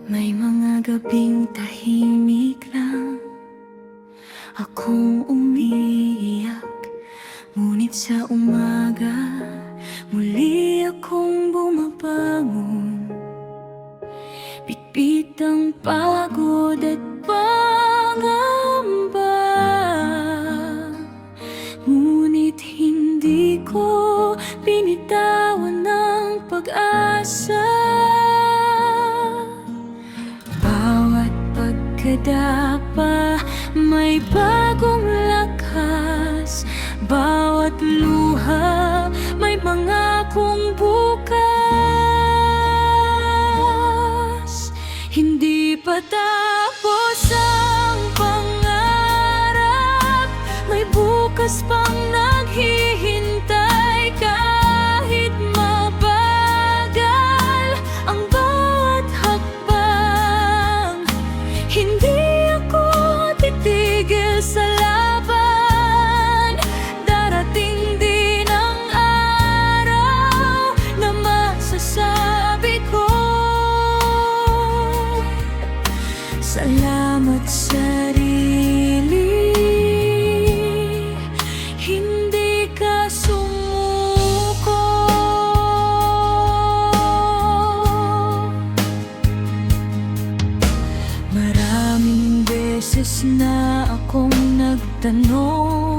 May mga gabing tahimik lang akong umiiyak, ngunit sa umaga muli akong bumabangon. Bitbit ang pagod at pangamba, ngunit hindi ko binitawan ang pag-asa. Bawat pagkadapa may bagong lakas, bawat luha may mangakong bukas. Hindi pa tapos ang pangarap, may bukas pang naghihintay. Kahit mabagal ang bawat hakbang, hindi ako titigil sa laban. Darating din ang araw na masasabi ko, salamat sarili, hindi ka sumuko. Maraming beses na akong nagtanong